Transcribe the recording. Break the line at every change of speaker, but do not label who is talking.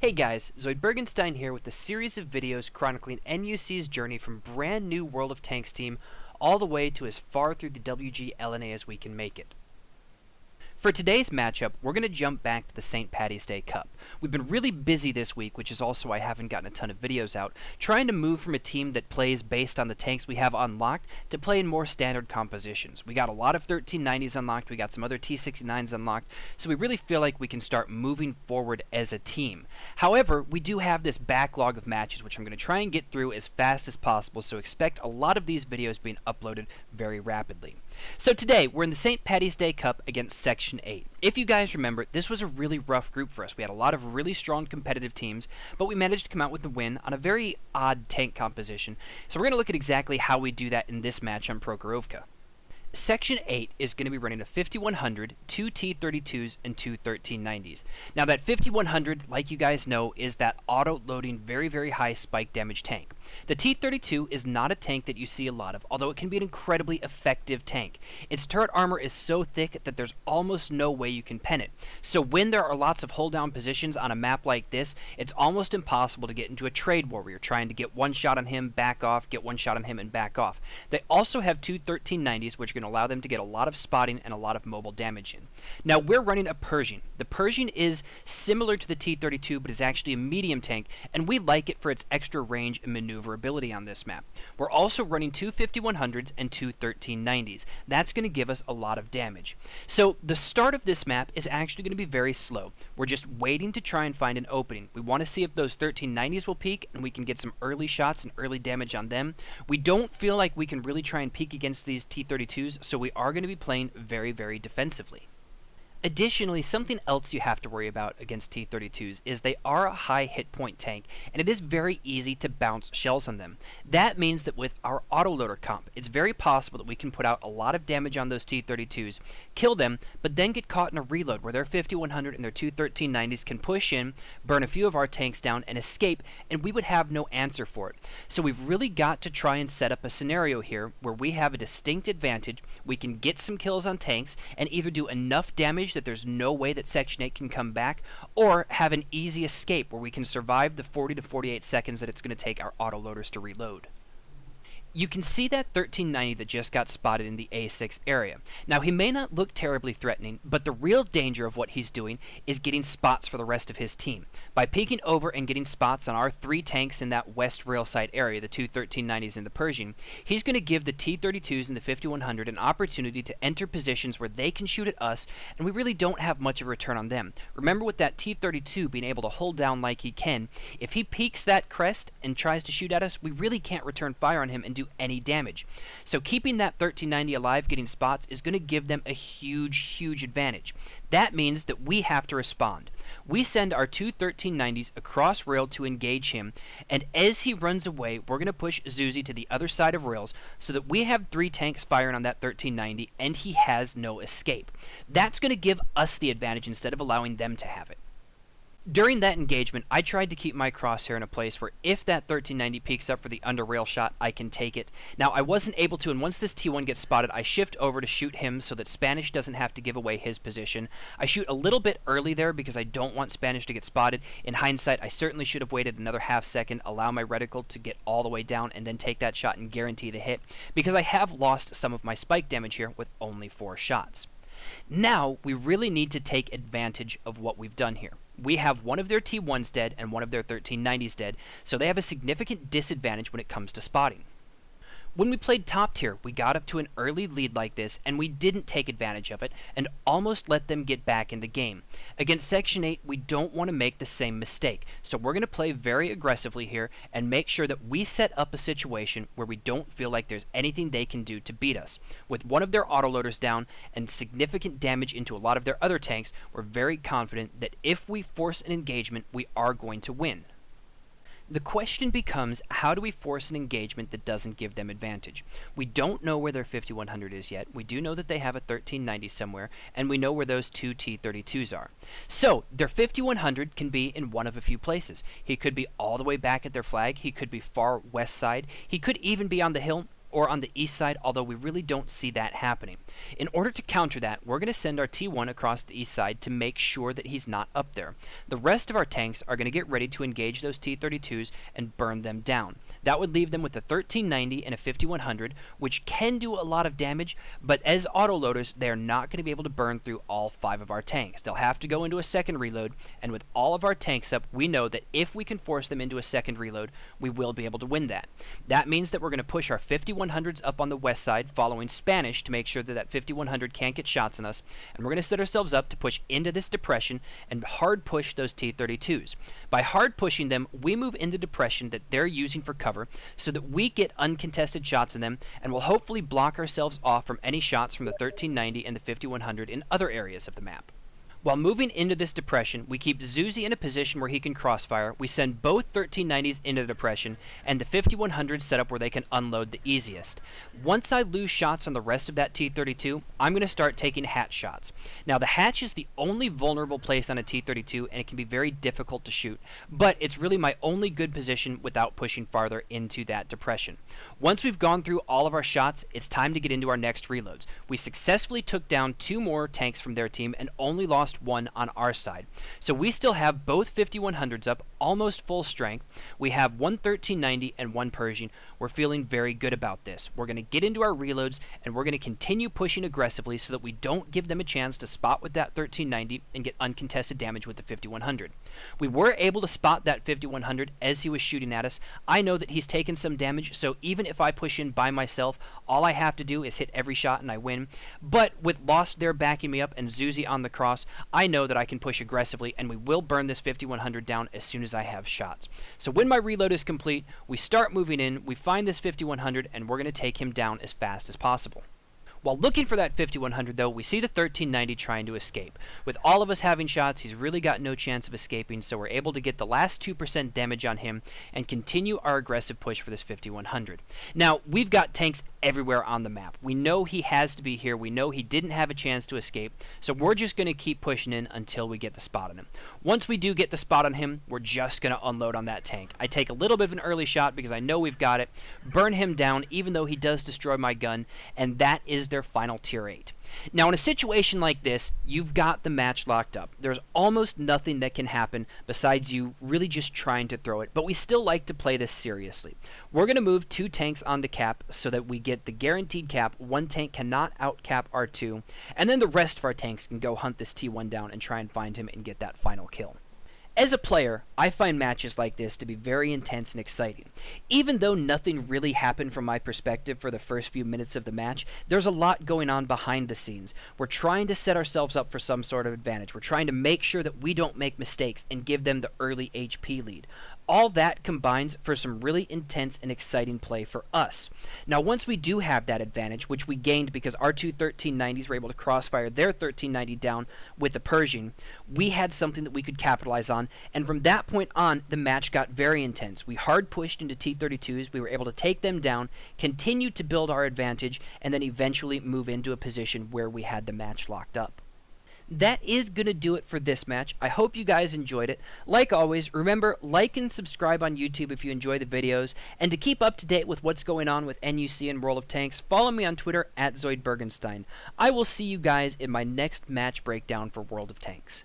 Hey guys, zoidbergenstein here with a series of videos chronicling NUC's journey from brand new World of Tanks team all the way to as far through the WGLNA as we can make it. For today's matchup, we're going to jump back to the St. Paddy's Day Cup. We've been really busy this week, which is also why I haven't gotten a ton of videos out, trying to move from a team that plays based on the tanks we have unlocked to play in more standard compositions. We got a lot of 1390s unlocked, we got some other T69s unlocked, so we really feel like we can start moving forward as a team. However, we do have this backlog of matches, which I'm going to try and get through as fast as possible, so expect a lot of these videos being uploaded very rapidly. So today, we're in the St. Paddy's Day Cup against Section 8. If you guys remember, this was a really rough group for us. We had a lot of really strong competitive teams, but we managed to come out with the win on a very odd tank composition. So we're going to look at exactly how we do that in this match on Prokhorovka. Section 8 is going to be running a 5100, 2 T32s, and 2 1390s. Now that 5100, like you guys know, is that auto-loading very high spike damage tank. The T32 is not a tank that you see a lot of, although it can be an incredibly effective tank. Its turret armor is so thick that there's almost no way you can pen it. So when there are lots of hold down positions on a map like this, it's almost impossible to get into a trade war where you're trying to get one shot on him, back off, get one shot on him, and back off. They also have 2 1390s, which are going to allow them to get a lot of spotting and a lot of mobile damage in. Now we're running a Pershing. The Pershing is similar to the T32, but is actually a medium tank, and we like it for its extra range and maneuverability on this map. We're also running 2 5100s and 2 1390s. That's going to give us a lot of damage. So the start of this map is actually going to be very slow. We're just waiting to try and find an opening. We want to see if those 1390s will peak and we can get some early shots and early damage on them. We don't feel like we can really try and peek against these T32s, so we are going to be playing very defensively. Additionally, something else you have to worry about against T32s is they are a high hit point tank, and it is very easy to bounce shells on them. That means that with our autoloader comp, it's very possible that we can put out a lot of damage on those T32s, kill them, but then get caught in a reload where their 5100 and their 2 1390s can push in, burn a few of our tanks down, and escape, and we would have no answer for it. So we've really got to try and set up a scenario here where we have a distinct advantage, we can get some kills on tanks, and either do enough damage that there's no way that Section 8 can come back, or have an easy escape where we can survive the 40 to 48 seconds that it's going to take our autoloaders to reload. You can see that 1390 that just got spotted in the A6 area. Now he may not look terribly threatening, but the real danger of what he's doing is getting spots for the rest of his team. By peeking over and getting spots on our 3 tanks in that west rail side area, the 2 1390s and the Pershing, he's going to give the T32s and the 5100 an opportunity to enter positions where they can shoot at us, and we really don't have much of a return on them. Remember, with that T32 being able to hold down like he can, if he peeks that crest and tries to shoot at us, we really can't return fire on him and do any damage. So keeping that 1390 alive, getting spots, is going to give them a huge advantage. That means that we have to respond. We send our 2 1390s across rail to engage him, and as he runs away, we're going to push Zuzi to the other side of rails so that we have 3 tanks firing on that 1390 and he has no escape. That's going to give us the advantage instead of allowing them to have it. During that engagement, I tried to keep my crosshair in a place where if that 1390 peeks up for the under rail shot, I can take it. Now, I wasn't able to, and once this T1 gets spotted, I shift over to shoot him so that Spanish doesn't have to give away his position. I shoot a little bit early there because I don't want Spanish to get spotted. In hindsight, I certainly should have waited another half second, allow my reticle to get all the way down, and then take that shot and guarantee the hit, because I have lost some of my spike damage here with only 4 shots. Now, we really need to take advantage of what we've done here. We have one of their T1s dead and one of their 1390s dead, so they have a significant disadvantage when it comes to spotting. When we played top tier, we got up to an early lead like this, and we didn't take advantage of it, and almost let them get back in the game. Against Section 8, we don't want to make the same mistake, so we're going to play very aggressively here, and make sure that we set up a situation where we don't feel like there's anything they can do to beat us. With one of their autoloaders down, and significant damage into a lot of their other tanks, we're very confident that if we force an engagement, we are going to win. The question becomes, how do we force an engagement that doesn't give them advantage? We don't know where their 5100 is yet. We do know that they have a 1390 somewhere, and we know where those 2 T32s are. So, their 5100 can be in one of a few places. He could be all the way back at their flag. He could be far west side. He could even be on the hill. or on the east side, although we really don't see that happening. In order to counter that, we're going to send our T1 across the east side to make sure that he's not up there. The rest of our tanks are going to get ready to engage those T-32s and burn them down. That would leave them with a 1390 and a 5100, which can do a lot of damage, but as autoloaders, they are not going to be able to burn through all 5 of our tanks. They'll have to go into a second reload, and with all of our tanks up, we know that if we can force them into a second reload, we will be able to win that. That means that we're going to push our 5100s up on the west side, following Spanish to make sure that that 5100 can't get shots on us, and we're going to set ourselves up to push into this depression and hard push those T-32s. By hard pushing them, we move in the depression that they're using for cover so that we get uncontested shots on them, and will hopefully block ourselves off from any shots from the 1390 and the 5100 in other areas of the map. While moving into this depression, we keep Zuzi in a position where he can crossfire, we send both 1390s into the depression, and the 5100s set up where they can unload the easiest. Once I lose shots on the rest of that T-32, I'm going to start taking hatch shots. Now the hatch is the only vulnerable place on a T-32, and it can be very difficult to shoot, but it's really my only good position without pushing farther into that depression. Once we've gone through all of our shots, it's time to get into our next reloads. We successfully took down 2 more tanks from their team and only lost 1 on our side. So we still have both 5100s up, almost full strength. We have 1 1390 and 1 Pershing. We're feeling very good about this. We're going to get into our reloads, and we're going to continue pushing aggressively so that we don't give them a chance to spot with that 1390 and get uncontested damage with the 5100. We were able to spot that 5100 as he was shooting at us. I know that he's taken some damage, so even if I push in by myself, all I have to do is hit every shot and I win. But with Lost there backing me up and Zuzi on the cross, I know that I can push aggressively, and we will burn this 5100 down as soon as I have shots. So when my reload is complete, we start moving in, we find this 5100, and we're going to take him down as fast as possible. While looking for that 5100 though, we see the 1390 trying to escape. With all of us having shots, he's really got no chance of escaping, so we're able to get the last 2% damage on him and continue our aggressive push for this 5100. Now, we've got tanks everywhere on the map. We know he has to be here. We know he didn't have a chance to escape, so we're just going to keep pushing in until we get the spot on him. Once we do get the spot on him, we're just going to unload on that tank. I take a little bit of an early shot because I know we've got it, burn him down even though he does destroy my gun, and that is their final tier 8. Now in a situation like this, you've got the match locked up. There's almost nothing that can happen besides you really just trying to throw it, but we still like to play this seriously. We're going to move 2 tanks on the cap so that we get the guaranteed cap. 1 tank cannot outcap R2, and then the rest of our tanks can go hunt this T1 down and try and find him and get that final kill. As a player, I find matches like this to be very intense and exciting. Even though nothing really happened from my perspective for the first few minutes of the match, there's a lot going on behind the scenes. We're trying to set ourselves up for some sort of advantage. We're trying to make sure that we don't make mistakes and give them the early HP lead. All that combines for some really intense and exciting play for us. Now once we do have that advantage, which we gained because our 2 1390s were able to crossfire their 1390 down with the Pershing, we had something that we could capitalize on, and from that point on, the match got very intense. We hard pushed into T-32s, we were able to take them down, continue to build our advantage, and then eventually move into a position where we had the match locked up. That is going to do it for this match. I hope you guys enjoyed it. Like always, remember, like and subscribe on YouTube if you enjoy the videos, and to keep up to date with what's going on with NUC and World of Tanks, follow me on Twitter at zoidbergenstein. I will see you guys in my next match breakdown for World of Tanks.